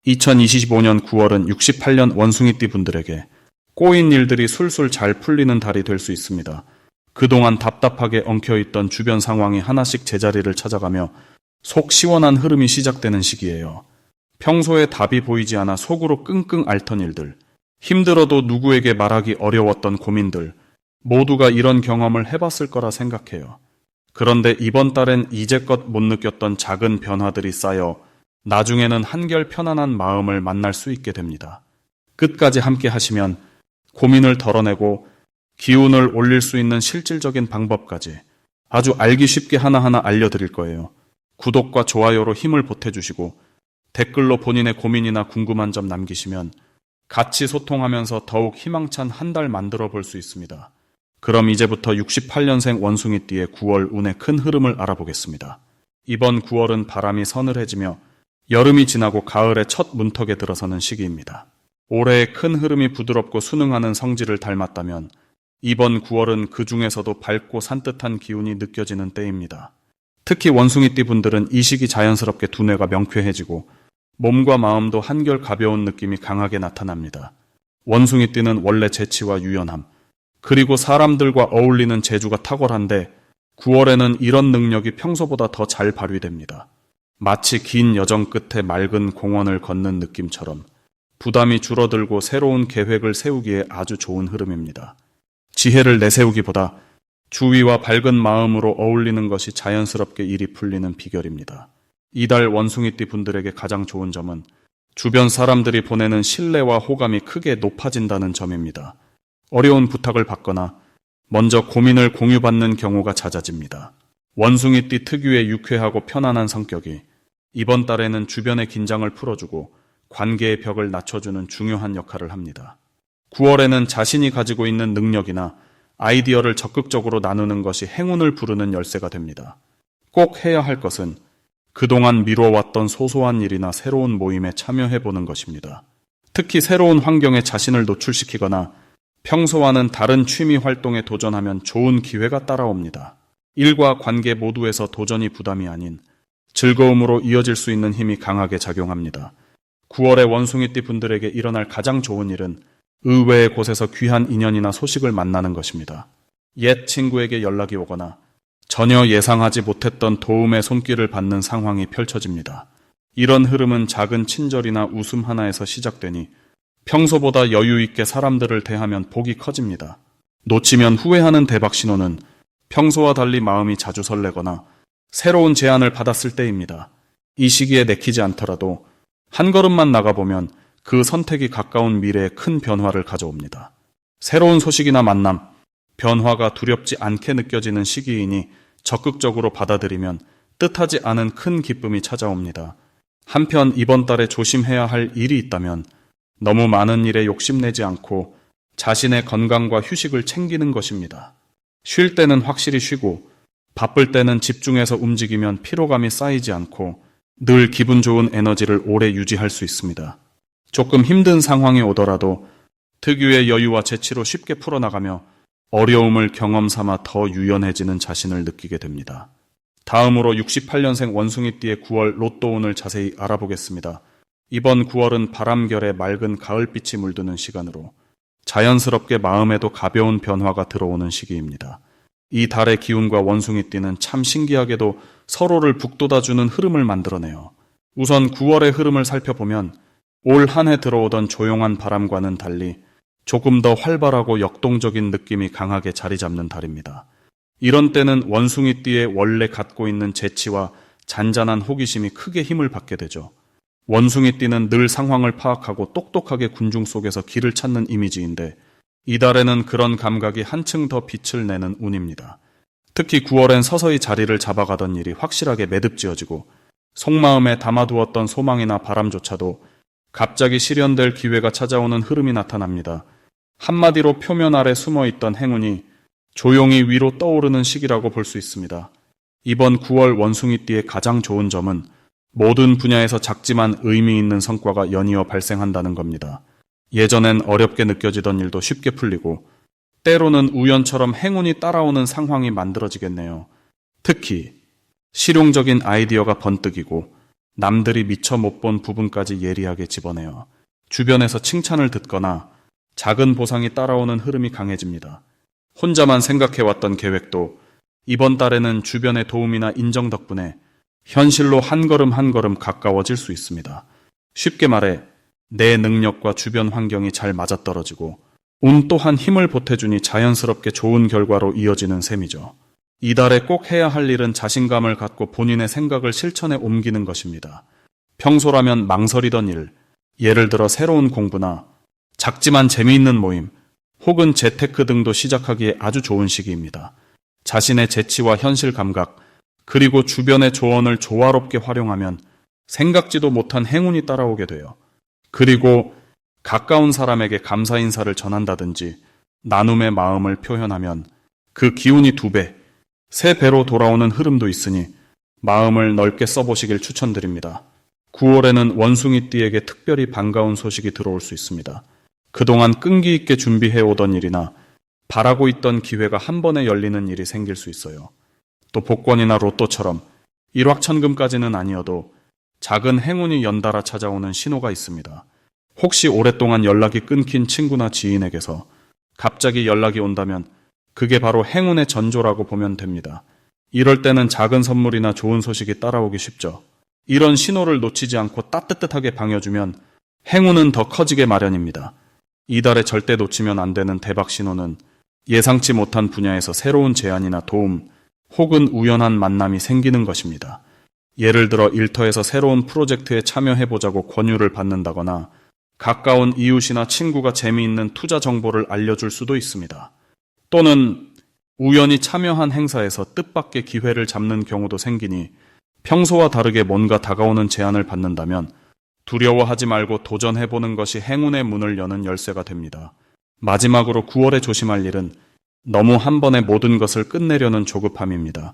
2025년 9월은 68년 원숭이띠 분들에게 꼬인 일들이 술술 잘 풀리는 달이 될 수 있습니다. 그동안 답답하게 엉켜있던 주변 상황이 하나씩 제자리를 찾아가며 속 시원한 흐름이 시작되는 시기예요. 평소에 답이 보이지 않아 속으로 끙끙 앓던 일들, 힘들어도 누구에게 말하기 어려웠던 고민들, 모두가 이런 경험을 해봤을 거라 생각해요. 그런데 이번 달엔 이제껏 못 느꼈던 작은 변화들이 쌓여 나중에는 한결 편안한 마음을 만날 수 있게 됩니다. 끝까지 함께 하시면 고민을 덜어내고 기운을 올릴 수 있는 실질적인 방법까지 아주 알기 쉽게 하나하나 알려드릴 거예요. 구독과 좋아요로 힘을 보태주시고 댓글로 본인의 고민이나 궁금한 점 남기시면 같이 소통하면서 더욱 희망찬 한 달 만들어 볼 수 있습니다. 그럼 이제부터 68년생 원숭이띠의 9월 운의 큰 흐름을 알아보겠습니다. 이번 9월은 바람이 서늘해지며 여름이 지나고 가을의 첫 문턱에 들어서는 시기입니다. 올해의 큰 흐름이 부드럽고 순응하는 성질을 닮았다면 이번 9월은 그 중에서도 밝고 산뜻한 기운이 느껴지는 때입니다. 특히 원숭이띠 분들은 이 시기 자연스럽게 두뇌가 명쾌해지고 몸과 마음도 한결 가벼운 느낌이 강하게 나타납니다. 원숭이띠는 원래 재치와 유연함, 그리고 사람들과 어울리는 재주가 탁월한데 9월에는 이런 능력이 평소보다 더 잘 발휘됩니다. 마치 긴 여정 끝에 맑은 공원을 걷는 느낌처럼 부담이 줄어들고 새로운 계획을 세우기에 아주 좋은 흐름입니다. 지혜를 내세우기보다 주위와 밝은 마음으로 어울리는 것이 자연스럽게 일이 풀리는 비결입니다. 이달 원숭이띠 분들에게 가장 좋은 점은 주변 사람들이 보내는 신뢰와 호감이 크게 높아진다는 점입니다. 어려운 부탁을 받거나 먼저 고민을 공유받는 경우가 잦아집니다. 원숭이띠 특유의 유쾌하고 편안한 성격이 이번 달에는 주변의 긴장을 풀어주고 관계의 벽을 낮춰주는 중요한 역할을 합니다. 9월에는 자신이 가지고 있는 능력이나 아이디어를 적극적으로 나누는 것이 행운을 부르는 열쇠가 됩니다. 꼭 해야 할 것은 그동안 미뤄왔던 소소한 일이나 새로운 모임에 참여해보는 것입니다. 특히 새로운 환경에 자신을 노출시키거나 평소와는 다른 취미 활동에 도전하면 좋은 기회가 따라옵니다. 일과 관계 모두에서 도전이 부담이 아닌 즐거움으로 이어질 수 있는 힘이 강하게 작용합니다. 9월에 원숭이띠 분들에게 일어날 가장 좋은 일은 의외의 곳에서 귀한 인연이나 소식을 만나는 것입니다. 옛 친구에게 연락이 오거나 전혀 예상하지 못했던 도움의 손길을 받는 상황이 펼쳐집니다. 이런 흐름은 작은 친절이나 웃음 하나에서 시작되니 평소보다 여유 있게 사람들을 대하면 복이 커집니다. 놓치면 후회하는 대박 신호는 평소와 달리 마음이 자주 설레거나 새로운 제안을 받았을 때입니다. 이 시기에 내키지 않더라도 한 걸음만 나가보면 그 선택이 가까운 미래에 큰 변화를 가져옵니다. 새로운 소식이나 만남, 변화가 두렵지 않게 느껴지는 시기이니 적극적으로 받아들이면 뜻하지 않은 큰 기쁨이 찾아옵니다. 한편 이번 달에 조심해야 할 일이 있다면 너무 많은 일에 욕심내지 않고 자신의 건강과 휴식을 챙기는 것입니다. 쉴 때는 확실히 쉬고 바쁠 때는 집중해서 움직이면 피로감이 쌓이지 않고 늘 기분 좋은 에너지를 오래 유지할 수 있습니다. 조금 힘든 상황이 오더라도 특유의 여유와 재치로 쉽게 풀어나가며 어려움을 경험 삼아 더 유연해지는 자신을 느끼게 됩니다. 다음으로 68년생 원숭이띠의 9월 로또 운을 자세히 알아보겠습니다. 이번 9월은 바람결에 맑은 가을빛이 물드는 시간으로 자연스럽게 마음에도 가벼운 변화가 들어오는 시기입니다. 이 달의 기운과 원숭이띠는 참 신기하게도 서로를 북돋아주는 흐름을 만들어내요. 우선 9월의 흐름을 살펴보면 올 한 해 들어오던 조용한 바람과는 달리 조금 더 활발하고 역동적인 느낌이 강하게 자리 잡는 달입니다. 이런 때는 원숭이띠의 원래 갖고 있는 재치와 잔잔한 호기심이 크게 힘을 받게 되죠. 원숭이띠는 늘 상황을 파악하고 똑똑하게 군중 속에서 길을 찾는 이미지인데 이달에는 그런 감각이 한층 더 빛을 내는 운입니다. 특히 9월엔 서서히 자리를 잡아가던 일이 확실하게 매듭지어지고 속마음에 담아두었던 소망이나 바람조차도 갑자기 실현될 기회가 찾아오는 흐름이 나타납니다. 한마디로 표면 아래 숨어있던 행운이 조용히 위로 떠오르는 시기라고 볼 수 있습니다. 이번 9월 원숭이띠의 가장 좋은 점은 모든 분야에서 작지만 의미 있는 성과가 연이어 발생한다는 겁니다. 예전엔 어렵게 느껴지던 일도 쉽게 풀리고 때로는 우연처럼 행운이 따라오는 상황이 만들어지겠네요. 특히 실용적인 아이디어가 번뜩이고 남들이 미처 못 본 부분까지 예리하게 집어내어 주변에서 칭찬을 듣거나 작은 보상이 따라오는 흐름이 강해집니다. 혼자만 생각해왔던 계획도 이번 달에는 주변의 도움이나 인정 덕분에 현실로 한 걸음 한 걸음 가까워질 수 있습니다. 쉽게 말해 내 능력과 주변 환경이 잘 맞아떨어지고 운 또한 힘을 보태주니 자연스럽게 좋은 결과로 이어지는 셈이죠. 이달에 꼭 해야 할 일은 자신감을 갖고 본인의 생각을 실천에 옮기는 것입니다. 평소라면 망설이던 일, 예를 들어 새로운 공부나 작지만 재미있는 모임, 혹은 재테크 등도 시작하기에 아주 좋은 시기입니다. 자신의 재치와 현실 감각, 그리고 주변의 조언을 조화롭게 활용하면 생각지도 못한 행운이 따라오게 돼요. 그리고 가까운 사람에게 감사 인사를 전한다든지 나눔의 마음을 표현하면 그 기운이 2배, 3배로 돌아오는 흐름도 있으니 마음을 넓게 써보시길 추천드립니다. 9월에는 원숭이띠에게 특별히 반가운 소식이 들어올 수 있습니다. 그동안 끈기 있게 준비해오던 일이나 바라고 있던 기회가 한 번에 열리는 일이 생길 수 있어요. 또 복권이나 로또처럼 일확천금까지는 아니어도 작은 행운이 연달아 찾아오는 신호가 있습니다. 혹시 오랫동안 연락이 끊긴 친구나 지인에게서 갑자기 연락이 온다면 그게 바로 행운의 전조라고 보면 됩니다. 이럴 때는 작은 선물이나 좋은 소식이 따라오기 쉽죠. 이런 신호를 놓치지 않고 따뜻하게 방어주면 행운은 더 커지게 마련입니다. 이달에 절대 놓치면 안 되는 대박 신호는 예상치 못한 분야에서 새로운 제안이나 도움 혹은 우연한 만남이 생기는 것입니다. 예를 들어 일터에서 새로운 프로젝트에 참여해보자고 권유를 받는다거나 가까운 이웃이나 친구가 재미있는 투자 정보를 알려줄 수도 있습니다. 또는 우연히 참여한 행사에서 뜻밖의 기회를 잡는 경우도 생기니 평소와 다르게 뭔가 다가오는 제안을 받는다면 두려워하지 말고 도전해보는 것이 행운의 문을 여는 열쇠가 됩니다. 마지막으로 9월에 조심할 일은 너무 한 번에 모든 것을 끝내려는 조급함입니다.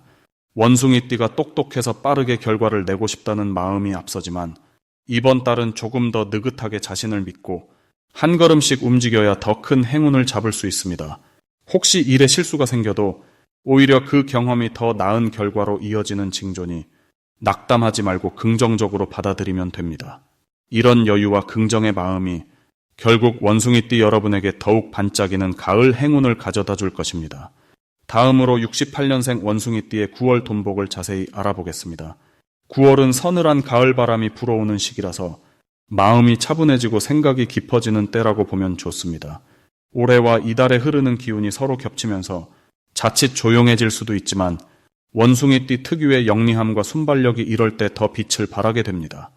원숭이띠가 똑똑해서 빠르게 결과를 내고 싶다는 마음이 앞서지만 이번 달은 조금 더 느긋하게 자신을 믿고 한 걸음씩 움직여야 더 큰 행운을 잡을 수 있습니다. 혹시 일에 실수가 생겨도 오히려 그 경험이 더 나은 결과로 이어지는 징조니 낙담하지 말고 긍정적으로 받아들이면 됩니다. 이런 여유와 긍정의 마음이 결국 원숭이띠 여러분에게 더욱 반짝이는 가을 행운을 가져다 줄 것입니다. 다음으로 68년생 원숭이띠의 9월 돈복을 자세히 알아보겠습니다. 9월은 서늘한 가을바람이 불어오는 시기라서 마음이 차분해지고 생각이 깊어지는 때라고 보면 좋습니다. 올해와 이달에 흐르는 기운이 서로 겹치면서 자칫 조용해질 수도 있지만 원숭이띠 특유의 영리함과 순발력이 이럴 때 더 빛을 발하게 됩니다.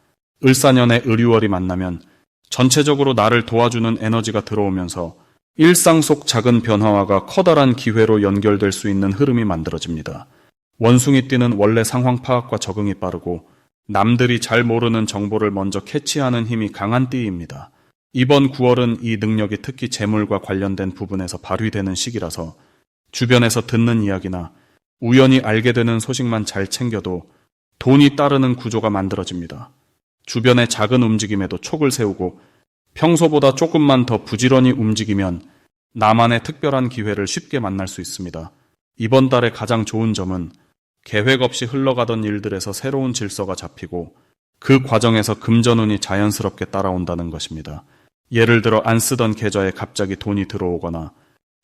을사년에 을유월이 만나면 전체적으로 나를 도와주는 에너지가 들어오면서 일상 속 작은 변화와가 커다란 기회로 연결될 수 있는 흐름이 만들어집니다. 원숭이띠는 원래 상황 파악과 적응이 빠르고 남들이 잘 모르는 정보를 먼저 캐치하는 힘이 강한 띠입니다. 이번 9월은 이 능력이 특히 재물과 관련된 부분에서 발휘되는 시기라서 주변에서 듣는 이야기나 우연히 알게 되는 소식만 잘 챙겨도 돈이 따르는 구조가 만들어집니다. 주변의 작은 움직임에도 촉을 세우고 평소보다 조금만 더 부지런히 움직이면 나만의 특별한 기회를 쉽게 만날 수 있습니다. 이번 달의 가장 좋은 점은 계획 없이 흘러가던 일들에서 새로운 질서가 잡히고 그 과정에서 금전운이 자연스럽게 따라온다는 것입니다. 예를 들어 안 쓰던 계좌에 갑자기 돈이 들어오거나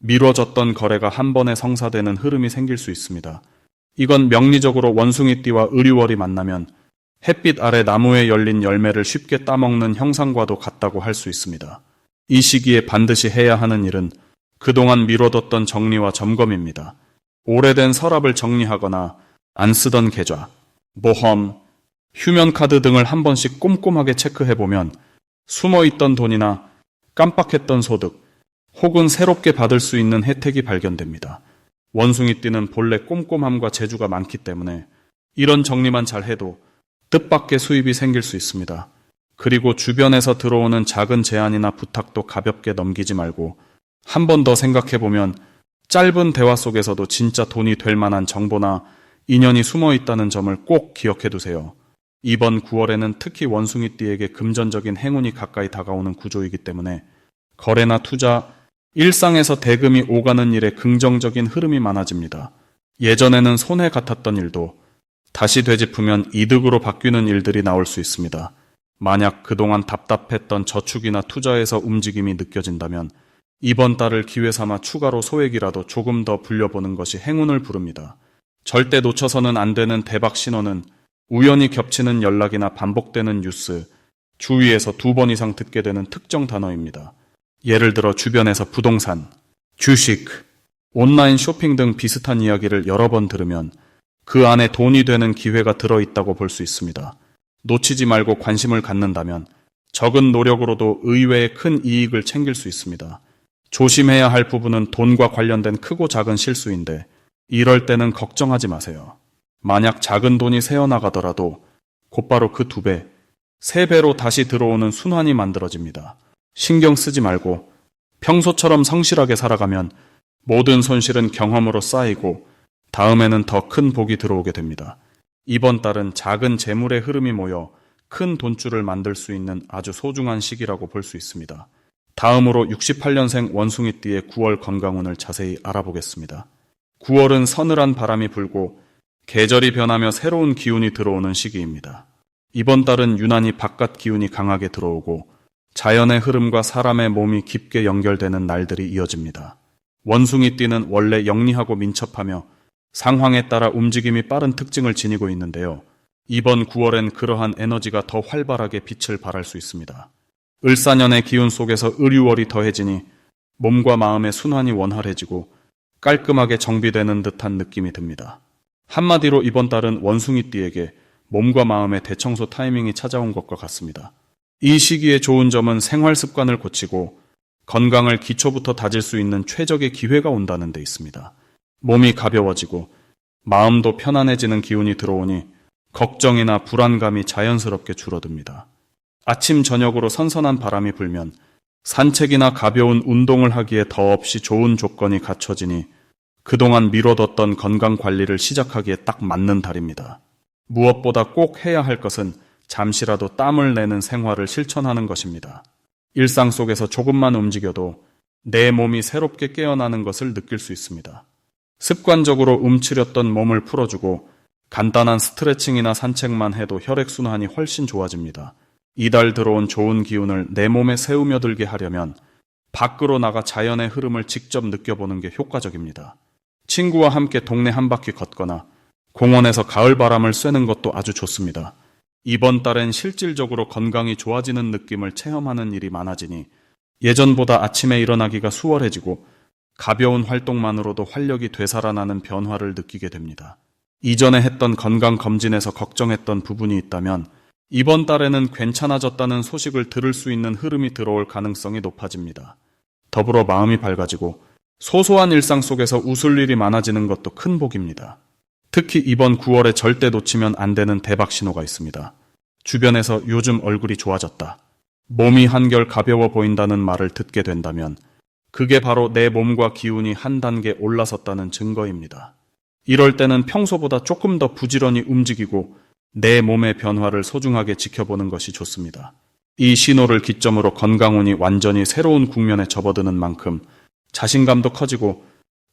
미뤄졌던 거래가 한 번에 성사되는 흐름이 생길 수 있습니다. 이건 명리적으로 원숭이띠와 을유월이 만나면 햇빛 아래 나무에 열린 열매를 쉽게 따먹는 형상과도 같다고 할 수 있습니다. 이 시기에 반드시 해야 하는 일은 그동안 미뤄뒀던 정리와 점검입니다. 오래된 서랍을 정리하거나 안 쓰던 계좌, 보험, 휴면카드 등을 한 번씩 꼼꼼하게 체크해보면 숨어있던 돈이나 깜빡했던 소득, 혹은 새롭게 받을 수 있는 혜택이 발견됩니다. 원숭이띠는 본래 꼼꼼함과 재주가 많기 때문에 이런 정리만 잘해도 뜻밖의 수입이 생길 수 있습니다. 그리고 주변에서 들어오는 작은 제안이나 부탁도 가볍게 넘기지 말고 한 번 더 생각해보면 짧은 대화 속에서도 진짜 돈이 될 만한 정보나 인연이 숨어 있다는 점을 꼭 기억해두세요. 이번 9월에는 특히 원숭이띠에게 금전적인 행운이 가까이 다가오는 구조이기 때문에 거래나 투자, 일상에서 대금이 오가는 일에 긍정적인 흐름이 많아집니다. 예전에는 손해 같았던 일도 다시 되짚으면 이득으로 바뀌는 일들이 나올 수 있습니다. 만약 그동안 답답했던 저축이나 투자에서 움직임이 느껴진다면 이번 달을 기회 삼아 추가로 소액이라도 조금 더 불려보는 것이 행운을 부릅니다. 절대 놓쳐서는 안 되는 대박 신호는 우연히 겹치는 연락이나 반복되는 뉴스, 주위에서 2번 이상 듣게 되는 특정 단어입니다. 예를 들어 주변에서 부동산, 주식, 온라인 쇼핑 등 비슷한 이야기를 여러 번 들으면 그 안에 돈이 되는 기회가 들어있다고 볼 수 있습니다. 놓치지 말고 관심을 갖는다면 적은 노력으로도 의외의 큰 이익을 챙길 수 있습니다. 조심해야 할 부분은 돈과 관련된 크고 작은 실수인데 이럴 때는 걱정하지 마세요. 만약 작은 돈이 새어나가더라도 곧바로 그 2배, 3배로 다시 들어오는 순환이 만들어집니다. 신경 쓰지 말고 평소처럼 성실하게 살아가면 모든 손실은 경험으로 쌓이고 다음에는 더 큰 복이 들어오게 됩니다. 이번 달은 작은 재물의 흐름이 모여 큰 돈줄을 만들 수 있는 아주 소중한 시기라고 볼 수 있습니다. 다음으로 68년생 원숭이띠의 9월 건강운을 자세히 알아보겠습니다. 9월은 서늘한 바람이 불고 계절이 변하며 새로운 기운이 들어오는 시기입니다. 이번 달은 유난히 바깥 기운이 강하게 들어오고 자연의 흐름과 사람의 몸이 깊게 연결되는 날들이 이어집니다. 원숭이띠는 원래 영리하고 민첩하며 상황에 따라 움직임이 빠른 특징을 지니고 있는데요. 이번 9월엔 그러한 에너지가 더 활발하게 빛을 발할 수 있습니다. 을사년의 기운 속에서 을유월이 더해지니 몸과 마음의 순환이 원활해지고 깔끔하게 정비되는 듯한 느낌이 듭니다. 한마디로 이번 달은 원숭이띠에게 몸과 마음의 대청소 타이밍이 찾아온 것과 같습니다. 이 시기에 좋은 점은 생활 습관을 고치고 건강을 기초부터 다질 수 있는 최적의 기회가 온다는 데 있습니다. 몸이 가벼워지고 마음도 편안해지는 기운이 들어오니 걱정이나 불안감이 자연스럽게 줄어듭니다. 아침 저녁으로 선선한 바람이 불면 산책이나 가벼운 운동을 하기에 더없이 좋은 조건이 갖춰지니 그동안 미뤄뒀던 건강 관리를 시작하기에 딱 맞는 달입니다. 무엇보다 꼭 해야 할 것은 잠시라도 땀을 내는 생활을 실천하는 것입니다. 일상 속에서 조금만 움직여도 내 몸이 새롭게 깨어나는 것을 느낄 수 있습니다. 습관적으로 움츠렸던 몸을 풀어주고 간단한 스트레칭이나 산책만 해도 혈액순환이 훨씬 좋아집니다. 이달 들어온 좋은 기운을 내 몸에 새우며들게 하려면 밖으로 나가 자연의 흐름을 직접 느껴보는 게 효과적입니다. 친구와 함께 동네 한 바퀴 걷거나 공원에서 가을 바람을 쐬는 것도 아주 좋습니다. 이번 달엔 실질적으로 건강이 좋아지는 느낌을 체험하는 일이 많아지니 예전보다 아침에 일어나기가 수월해지고 가벼운 활동만으로도 활력이 되살아나는 변화를 느끼게 됩니다. 이전에 했던 건강검진에서 걱정했던 부분이 있다면 이번 달에는 괜찮아졌다는 소식을 들을 수 있는 흐름이 들어올 가능성이 높아집니다. 더불어 마음이 밝아지고 소소한 일상 속에서 웃을 일이 많아지는 것도 큰 복입니다. 특히 이번 9월에 절대 놓치면 안 되는 대박 신호가 있습니다. 주변에서 요즘 얼굴이 좋아졌다, 몸이 한결 가벼워 보인다는 말을 듣게 된다면 그게 바로 내 몸과 기운이 한 단계 올라섰다는 증거입니다. 이럴 때는 평소보다 조금 더 부지런히 움직이고 내 몸의 변화를 소중하게 지켜보는 것이 좋습니다. 이 신호를 기점으로 건강운이 완전히 새로운 국면에 접어드는 만큼 자신감도 커지고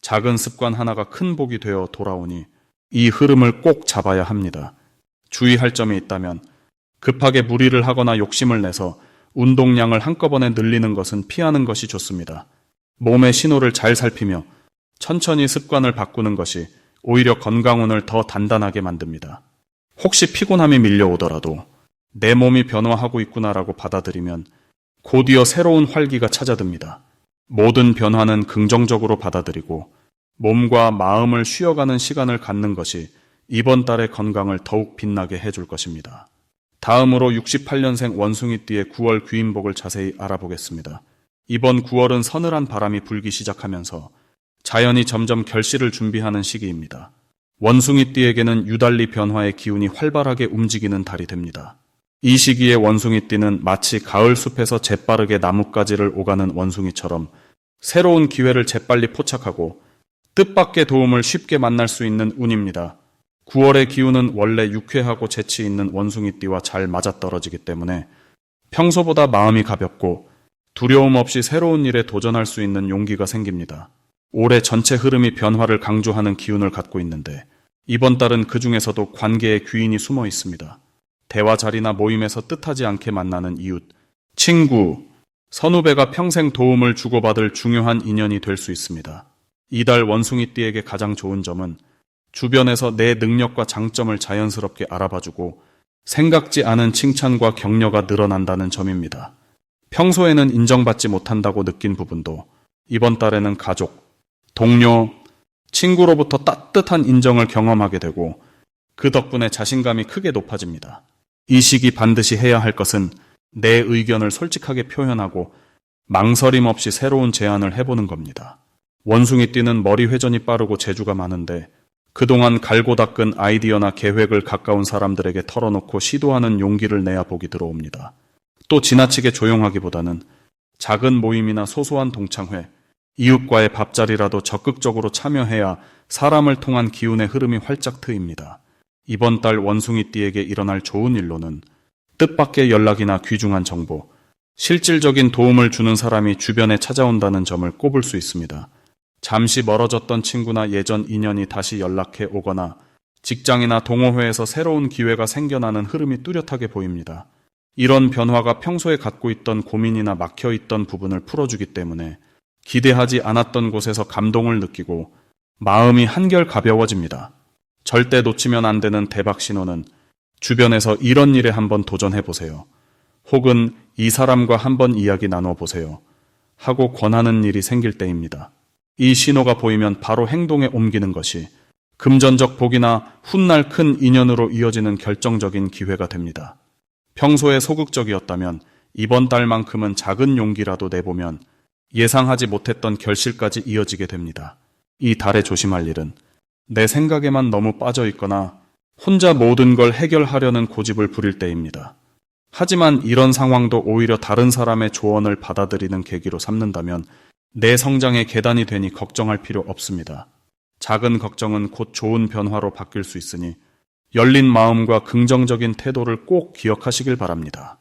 작은 습관 하나가 큰 복이 되어 돌아오니 이 흐름을 꼭 잡아야 합니다. 주의할 점이 있다면 급하게 무리를 하거나 욕심을 내서 운동량을 한꺼번에 늘리는 것은 피하는 것이 좋습니다. 몸의 신호를 잘 살피며 천천히 습관을 바꾸는 것이 오히려 건강운을 더 단단하게 만듭니다. 혹시 피곤함이 밀려오더라도 내 몸이 변화하고 있구나라고 받아들이면 곧이어 새로운 활기가 찾아듭니다. 모든 변화는 긍정적으로 받아들이고 몸과 마음을 쉬어가는 시간을 갖는 것이 이번 달의 건강을 더욱 빛나게 해줄 것입니다. 다음으로 68년생 원숭이띠의 9월 귀인복을 자세히 알아보겠습니다. 이번 9월은 서늘한 바람이 불기 시작하면서 자연이 점점 결실을 준비하는 시기입니다. 원숭이띠에게는 유달리 변화의 기운이 활발하게 움직이는 달이 됩니다. 이 시기에 원숭이띠는 마치 가을 숲에서 재빠르게 나뭇가지를 오가는 원숭이처럼 새로운 기회를 재빨리 포착하고 뜻밖의 도움을 쉽게 만날 수 있는 운입니다. 9월의 기운은 원래 유쾌하고 재치 있는 원숭이띠와 잘 맞아떨어지기 때문에 평소보다 마음이 가볍고 두려움 없이 새로운 일에 도전할 수 있는 용기가 생깁니다. 올해 전체 흐름이 변화를 강조하는 기운을 갖고 있는데 이번 달은 그 중에서도 관계의 귀인이 숨어 있습니다. 대화 자리나 모임에서 뜻하지 않게 만나는 이웃, 친구, 선후배가 평생 도움을 주고받을 중요한 인연이 될 수 있습니다. 이달 원숭이띠에게 가장 좋은 점은 주변에서 내 능력과 장점을 자연스럽게 알아봐주고 생각지 않은 칭찬과 격려가 늘어난다는 점입니다. 평소에는 인정받지 못한다고 느낀 부분도 이번 달에는 가족, 동료, 친구로부터 따뜻한 인정을 경험하게 되고 그 덕분에 자신감이 크게 높아집니다. 이 시기 반드시 해야 할 것은 내 의견을 솔직하게 표현하고 망설임 없이 새로운 제안을 해보는 겁니다. 원숭이띠는 머리 회전이 빠르고 재주가 많은데 그동안 갈고 닦은 아이디어나 계획을 가까운 사람들에게 털어놓고 시도하는 용기를 내야 복이 들어옵니다. 또 지나치게 조용하기보다는 작은 모임이나 소소한 동창회, 이웃과의 밥자리라도 적극적으로 참여해야 사람을 통한 기운의 흐름이 활짝 트입니다. 이번 달 원숭이띠에게 일어날 좋은 일로는 뜻밖의 연락이나 귀중한 정보, 실질적인 도움을 주는 사람이 주변에 찾아온다는 점을 꼽을 수 있습니다. 잠시 멀어졌던 친구나 예전 인연이 다시 연락해 오거나 직장이나 동호회에서 새로운 기회가 생겨나는 흐름이 뚜렷하게 보입니다. 이런 변화가 평소에 갖고 있던 고민이나 막혀있던 부분을 풀어주기 때문에 기대하지 않았던 곳에서 감동을 느끼고 마음이 한결 가벼워집니다. 절대 놓치면 안 되는 대박 신호는 주변에서 이런 일에 한번 도전해보세요. 혹은 이 사람과 한번 이야기 나눠보세요. 하고 권하는 일이 생길 때입니다. 이 신호가 보이면 바로 행동에 옮기는 것이 금전적 복이나 훗날 큰 인연으로 이어지는 결정적인 기회가 됩니다. 평소에 소극적이었다면 이번 달만큼은 작은 용기라도 내보면 예상하지 못했던 결실까지 이어지게 됩니다. 이 달에 조심할 일은 내 생각에만 너무 빠져 있거나 혼자 모든 걸 해결하려는 고집을 부릴 때입니다. 하지만 이런 상황도 오히려 다른 사람의 조언을 받아들이는 계기로 삼는다면 내 성장의 계단이 되니 걱정할 필요 없습니다. 작은 걱정은 곧 좋은 변화로 바뀔 수 있으니 열린 마음과 긍정적인 태도를 꼭 기억하시길 바랍니다.